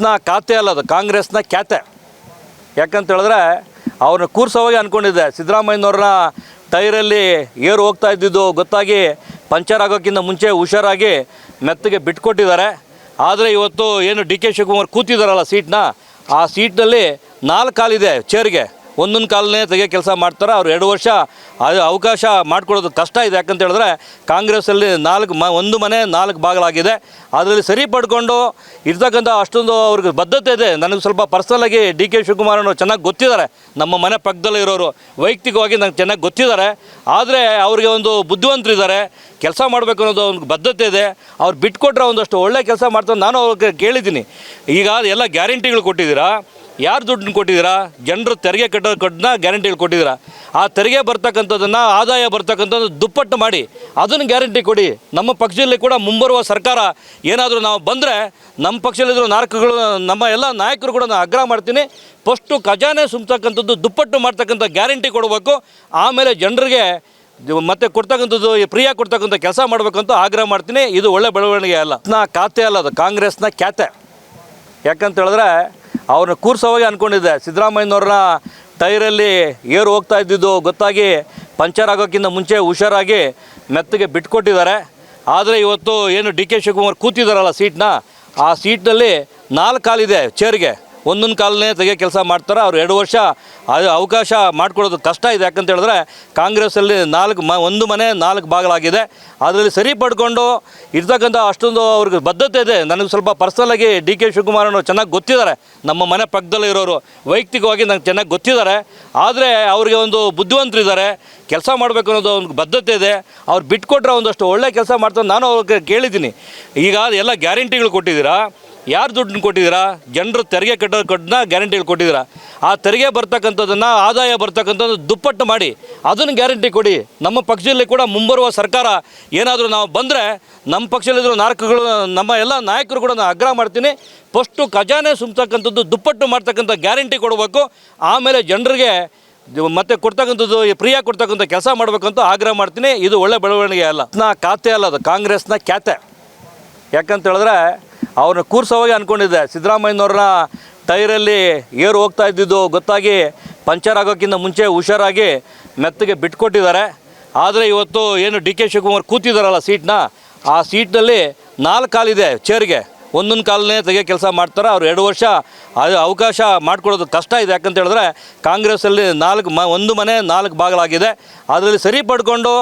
ಖಾತೆ ಅಲ್ಲ, ಅದು ಕಾಂಗ್ರೆಸ್ನ ಖ್ಯಾತೆ. ಯಾಕಂತ ಹೇಳಿದ್ರೆ ಅವ್ರನ್ನ ಕೂರ್ಸೋವಾಗಿ ಅಂದ್ಕೊಂಡಿದ್ದೆ. ಸಿದ್ದರಾಮಯ್ಯನವ್ರನ್ನ ಟೈರಲ್ಲಿ ಏರು ಹೋಗ್ತಾ ಇದ್ದಿದ್ದು ಗೊತ್ತಾಗಿ ಪಂಚರ್ ಆಗೋಕ್ಕಿಂತ ಮುಂಚೆ ಹುಷಾರಾಗಿ ಮೆತ್ತಗೆ ಬಿಟ್ಕೊಟ್ಟಿದ್ದಾರೆ. ಆದರೆ ಇವತ್ತು ಏನು ಡಿ ಕೆ ಶಿವಕುಮಾರ್ ಕೂತಿದ್ದಾರಲ್ಲ ಸೀಟ್ನ, ಆ ಸೀಟ್ನಲ್ಲಿ 4 ಕಾಲಿದೆ ಚೇರ್ಗೆ, ಒಂದೊಂದು ಕಾಲನ್ನೇ ತೆಗೆ ಕೆಲಸ ಮಾಡ್ತಾರೆ. ಅವ್ರು 2 ವರ್ಷ ಅವಕಾಶ ಮಾಡ್ಕೊಳ್ಳೋದು ಕಷ್ಟ ಇದೆ. ಯಾಕಂತ ಹೇಳಿದ್ರೆ ಕಾಂಗ್ರೆಸ್ಸಲ್ಲಿ ಒಂದು ಮನೆ 4 ಬಾಗಿಲಾಗಿದೆ. ಅದರಲ್ಲಿ ಸರಿ ಪಡ್ಕೊಂಡು ಇರ್ತಕ್ಕಂಥ ಅಷ್ಟೊಂದು ಅವ್ರಿಗೆ ಬದ್ಧತೆ ಇದೆ. ನನಗೆ ಸ್ವಲ್ಪ ಪರ್ಸನಲಾಗಿ ಡಿ ಕೆ ಶಿವಕುಮಾರನ್ನು ಚೆನ್ನಾಗಿ ಗೊತ್ತಿದ್ದಾರೆ, ನಮ್ಮ ಮನೆ ಪಕ್ಕದಲ್ಲೇ ಇರೋರು, ವೈಯಕ್ತಿಕವಾಗಿ ನಂಗೆ ಚೆನ್ನಾಗಿ ಗೊತ್ತಿದ್ದಾರೆ. ಆದರೆ ಅವ್ರಿಗೆ ಒಂದು ಬುದ್ಧಿವಂತರಿದ್ದಾರೆ, ಕೆಲಸ ಮಾಡಬೇಕು ಅನ್ನೋದು ಒಂದು ಬದ್ಧತೆ ಇದೆ. ಅವ್ರು ಬಿಟ್ಕೊಟ್ರೆ ಒಂದಷ್ಟು ಒಳ್ಳೆ ಕೆಲಸ ಮಾಡ್ತಾರೆ. ನಾನು ಅವ್ರಿಗೆ ಕೇಳಿದ್ದೀನಿ, ಈಗ ಎಲ್ಲ ಗ್ಯಾರಂಟಿಗಳು ಕೊಟ್ಟಿದ್ದೀರಾ, ಯಾರು ದುಡ್ಡನ್ನು ಕೊಟ್ಟಿದ್ದೀರಾ? ಜನರು ತೆರಿಗೆ ಕಟ್ಟೋದನ್ನ ಗ್ಯಾರಂಟಿಗಳು ಕೊಟ್ಟಿದ್ದೀರಾ. ಆ ತೆರಿಗೆ ಬರ್ತಕ್ಕಂಥದ್ದನ್ನು, ಆದಾಯ ಬರ್ತಕ್ಕಂಥದ್ದು ದುಪ್ಪಟ್ಟು ಮಾಡಿ ಅದನ್ನು ಗ್ಯಾರಂಟಿ ಕೊಡಿ. ನಮ್ಮ ಪಕ್ಷದಲ್ಲಿ ಕೂಡ ಮುಂಬರುವ ಸರ್ಕಾರ ಏನಾದರೂ ನಾವು ಬಂದರೆ, ನಮ್ಮ ಪಕ್ಷದಲ್ಲಿದ್ದರೂ ನಮ್ಮ ಎಲ್ಲ ನಾಯಕರು ಕೂಡ ನಾನು ಆಗ್ರಹ ಮಾಡ್ತೀನಿ, ಫಸ್ಟು ಖಜಾನೆ ಸುಮ್ತಕ್ಕಂಥದ್ದು ದುಪ್ಪಟ್ಟು ಮಾಡ್ತಕ್ಕಂಥ ಗ್ಯಾರಂಟಿ ಕೊಡಬೇಕು. ಆಮೇಲೆ ಜನರಿಗೆ ಮತ್ತೆ ಕೊಡ್ತಕ್ಕಂಥದ್ದು ಫ್ರೀಯಾಗಿ ಕೊಡ್ತಕ್ಕಂಥ ಕೆಲಸ ಮಾಡಬೇಕಂತ ಆಗ್ರಹ ಮಾಡ್ತೀನಿ. ಇದು ಒಳ್ಳೆ ಬೆಳವಣಿಗೆ ಅಲ್ಲ. ಖಾತೆ ಅಲ್ಲ, ಅದು ಕಾಂಗ್ರೆಸ್ನ ಖ್ಯಾತೆ. ಯಾಕಂತ ಹೇಳಿದ್ರೆ ಅವ್ರನ್ನ ಕೂರ್ಸೋವಾಗಿ ಅಂದ್ಕೊಂಡಿದ್ದೆ. ಸಿದ್ದರಾಮಯ್ಯನವ್ರನ್ನ ಟೈರಲ್ಲಿ ಏರು ಹೋಗ್ತಾ ಇದ್ದಿದ್ದು ಗೊತ್ತಾಗಿ ಪಂಚರ್ ಆಗೋಕ್ಕಿಂತ ಮುಂಚೆ ಹುಷಾರಾಗಿ ಮೆತ್ತಗೆ ಬಿಟ್ಕೊಟ್ಟಿದ್ದಾರೆ. ಆದರೆ ಇವತ್ತು ಏನು ಡಿ ಕೆ ಶಿವಕುಮಾರ್ ಕೂತಿದ್ದಾರಲ್ಲ ಸೀಟ್ನ, ಆ ಸೀಟ್ನಲ್ಲಿ 4 ಕಾಲಿದೆ ಚೇರ್ಗೆ, ಒಂದೊಂದು ಕಾಲನ್ನೇ ತೆಗೆ ಕೆಲಸ ಮಾಡ್ತಾರೆ. ಅವ್ರು 2 ವರ್ಷ ಅವಕಾಶ ಮಾಡ್ಕೊಳ್ಳೋದು ಕಷ್ಟ ಇದೆ. ಯಾಕಂತ ಹೇಳಿದ್ರೆ ಕಾಂಗ್ರೆಸ್ಸಲ್ಲಿ ಒಂದು ಮನೆ 4 ಬಾಗಿಲಾಗಿದೆ. ಅದರಲ್ಲಿ ಸರಿ ಪಡ್ಕೊಂಡು ಇರ್ತಕ್ಕಂಥ ಅಷ್ಟೊಂದು ಅವ್ರಿಗೆ ಬದ್ಧತೆ ಇದೆ. ನನಗೆ ಸ್ವಲ್ಪ ಪರ್ಸನಲಾಗಿ ಡಿ ಕೆ ಶಿವಕುಮಾರನ್ನು ಚೆನ್ನಾಗಿ ಗೊತ್ತಿದ್ದಾರೆ, ನಮ್ಮ ಮನೆ ಪಕ್ಕದಲ್ಲೇ ಇರೋರು, ವೈಯಕ್ತಿಕವಾಗಿ ನಂಗೆ ಚೆನ್ನಾಗಿ ಗೊತ್ತಿದ್ದಾರೆ. ಆದರೆ ಅವ್ರಿಗೆ ಒಂದು ಬುದ್ಧಿವಂತರಿದ್ದಾರೆ, ಕೆಲಸ ಮಾಡಬೇಕು ಅನ್ನೋದು ಒಂದು ಬದ್ಧತೆ ಇದೆ. ಅವ್ರು ಬಿಟ್ಕೊಟ್ರೆ ಒಂದಷ್ಟು ಒಳ್ಳೆ ಕೆಲಸ ಮಾಡ್ತಾರೆ. ನಾನು ಅವ್ರಿಗೆ ಕೇಳಿದ್ದೀನಿ, ಈಗ ಎಲ್ಲ ಗ್ಯಾರಂಟಿಗಳು ಕೊಟ್ಟಿದ್ದೀರಾ, ಯಾರು ದುಡ್ಡನ್ನು ಕೊಟ್ಟಿದ್ದೀರಾ? ಜನರು ತೆರಿಗೆ ಕಟ್ಟೋದನ್ನ ಗ್ಯಾರಂಟಿಗಳು ಕೊಟ್ಟಿದ್ದೀರಾ. ಆ ತೆರಿಗೆ ಬರ್ತಕ್ಕಂಥದ್ದನ್ನು, ಆದಾಯ ಬರ್ತಕ್ಕಂಥದ್ದು ದುಪ್ಪಟ್ಟು ಮಾಡಿ ಅದನ್ನು ಗ್ಯಾರಂಟಿ ಕೊಡಿ. ನಮ್ಮ ಪಕ್ಷದಲ್ಲಿ ಕೂಡ ಮುಂಬರುವ ಸರ್ಕಾರ ಏನಾದರೂ ನಾವು ಬಂದರೆ, ನಮ್ಮ ಪಕ್ಷದಲ್ಲಿದ್ದರೂ ನಮ್ಮ ಎಲ್ಲ ನಾಯಕರು ಕೂಡ ನಾನು ಆಗ್ರಹ ಮಾಡ್ತೀನಿ, ಫಸ್ಟು ಖಜಾನೆ ಸುಮ್ತಕ್ಕಂಥದ್ದು ದುಪ್ಪಟ್ಟು ಮಾಡ್ತಕ್ಕಂಥ ಗ್ಯಾರಂಟಿ ಕೊಡಬೇಕು. ಆಮೇಲೆ ಜನರಿಗೆ ಮತ್ತೆ ಕೊಡ್ತಕ್ಕಂಥದ್ದು ಫ್ರೀಯಾಗಿ ಕೊಡ್ತಕ್ಕಂಥ ಕೆಲಸ ಮಾಡಬೇಕಂತ ಆಗ್ರಹ ಮಾಡ್ತೀನಿ. ಇದು ಒಳ್ಳೆ ಬೆಳವಣಿಗೆ ಅಲ್ಲ. ಖಾತೆ ಅಲ್ಲ, ಅದು ಕಾಂಗ್ರೆಸ್ನ ಖ್ಯಾತೆ. ಯಾಕಂತ ಹೇಳಿದ್ರೆ ಅವ್ರನ್ನ ಕೂರ್ಸೋವಾಗಿ ಅಂದ್ಕೊಂಡಿದ್ದೆ. ಸಿದ್ದರಾಮಯ್ಯನವ್ರನ್ನ ಟೈರಲ್ಲಿ ಏರು ಹೋಗ್ತಾ ಇದ್ದಿದ್ದು ಗೊತ್ತಾಗಿ ಪಂಚರ್ ಆಗೋಕ್ಕಿಂತ ಮುಂಚೆ ಹುಷಾರಾಗಿ ಮೆತ್ತಗೆ ಬಿಟ್ಕೊಟ್ಟಿದ್ದಾರೆ. ಆದರೆ ಇವತ್ತು ಏನು ಡಿ ಕೆ ಶಿವಕುಮಾರ್ ಕೂತಿದ್ದಾರಲ್ಲ ಸೀಟ್ನ, ಆ ಸೀಟ್ನಲ್ಲಿ 4 ಕಾಲಿದೆ ಚೇರ್ಗೆ, ಒಂದೊಂದು ಕಾಲನ್ನೇ ತೆಗೆ ಕೆಲಸ ಮಾಡ್ತಾರೆ. ಅವ್ರು 2 ವರ್ಷ ಅವಕಾಶ ಮಾಡ್ಕೊಳ್ಳೋದು ಕಷ್ಟ ಇದೆ. ಯಾಕಂತ ಹೇಳಿದ್ರೆ ಕಾಂಗ್ರೆಸ್ಸಲ್ಲಿ ಒಂದು ಮನೆ 4 ಬಾಗಿಲಾಗಿದೆ. ಅದರಲ್ಲಿ ಸರಿ ಪಡ್ಕೊಂಡು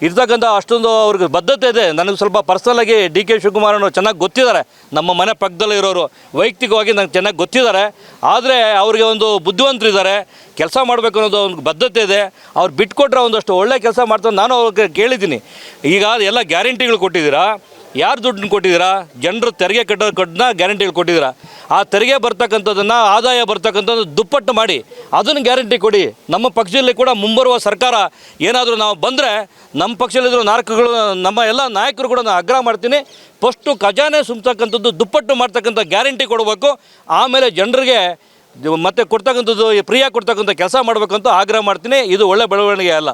ಇರ್ತಕ್ಕಂಥ ಅಷ್ಟೊಂದು ಅವ್ರಿಗೆ ಬದ್ಧತೆ ಇದೆ. ನನಗೆ ಸ್ವಲ್ಪ ಪರ್ಸನಲಾಗಿ ಡಿ ಕೆ ಶಿವಕುಮಾರನ್ನು ಚೆನ್ನಾಗಿ ಗೊತ್ತಿದ್ದಾರೆ, ನಮ್ಮ ಮನೆ ಪಕ್ಕದಲ್ಲೇ ಇರೋರು, ವೈಯಕ್ತಿಕವಾಗಿ ನಂಗೆ ಚೆನ್ನಾಗಿ ಗೊತ್ತಿದ್ದಾರೆ. ಆದರೆ ಅವ್ರಿಗೆ ಒಂದು ಬುದ್ಧಿವಂತರಿದ್ದಾರೆ, ಕೆಲಸ ಮಾಡಬೇಕು ಅನ್ನೋದು ಒಂದು ಬದ್ಧತೆ ಇದೆ. ಅವ್ರು ಬಿಟ್ಕೊಟ್ರೆ ಒಂದಷ್ಟು ಒಳ್ಳೆ ಕೆಲಸ ಮಾಡ್ತಾರೆ. ನಾನು ಅವ್ರಿಗೆ ಕೇಳಿದ್ದೀನಿ, ಈಗ ಎಲ್ಲ ಗ್ಯಾರಂಟಿಗಳು ಕೊಟ್ಟಿದ್ದೀರಾ, ಯಾರು ದುಡ್ಡನ್ನು ಕೊಟ್ಟಿದ್ದೀರಾ? ಜನರು ತೆರಿಗೆ ಕಟ್ಟೋದನ್ನ ಗ್ಯಾರಂಟಿಗಳು ಕೊಟ್ಟಿದ್ದೀರಾ. ಆ ತೆರಿಗೆ ಬರ್ತಕ್ಕಂಥದ್ದನ್ನು, ಆದಾಯ ಬರ್ತಕ್ಕಂಥದ್ದು ದುಪ್ಪಟ್ಟು ಮಾಡಿ ಅದನ್ನು ಗ್ಯಾರಂಟಿ ಕೊಡಿ. ನಮ್ಮ ಪಕ್ಷದಲ್ಲಿ ಕೂಡ ಮುಂಬರುವ ಸರ್ಕಾರ ಏನಾದರೂ ನಾವು ಬಂದರೆ, ನಮ್ಮ ಪಕ್ಷದಲ್ಲಿದ್ದರೂ ನಮ್ಮ ಎಲ್ಲ ನಾಯಕರು ಕೂಡ ನಾನು ಆಗ್ರಹ ಮಾಡ್ತೀನಿ, ಫಸ್ಟು ಖಜಾನೆ ಸುಮ್ತಕ್ಕಂಥದ್ದು ದುಪ್ಪಟ್ಟು ಮಾಡ್ತಕ್ಕಂಥ ಗ್ಯಾರಂಟಿ ಕೊಡಬೇಕು. ಆಮೇಲೆ ಜನರಿಗೆ ಮತ್ತೆ ಕೊಡ್ತಕ್ಕಂಥದ್ದು ಫ್ರೀಯಾಗಿ ಕೊಡ್ತಕ್ಕಂಥ ಕೆಲಸ ಮಾಡಬೇಕಂತ ಆಗ್ರಹ ಮಾಡ್ತೀನಿ. ಇದು ಒಳ್ಳೆ ಬೆಳವಣಿಗೆ ಅಲ್ಲ.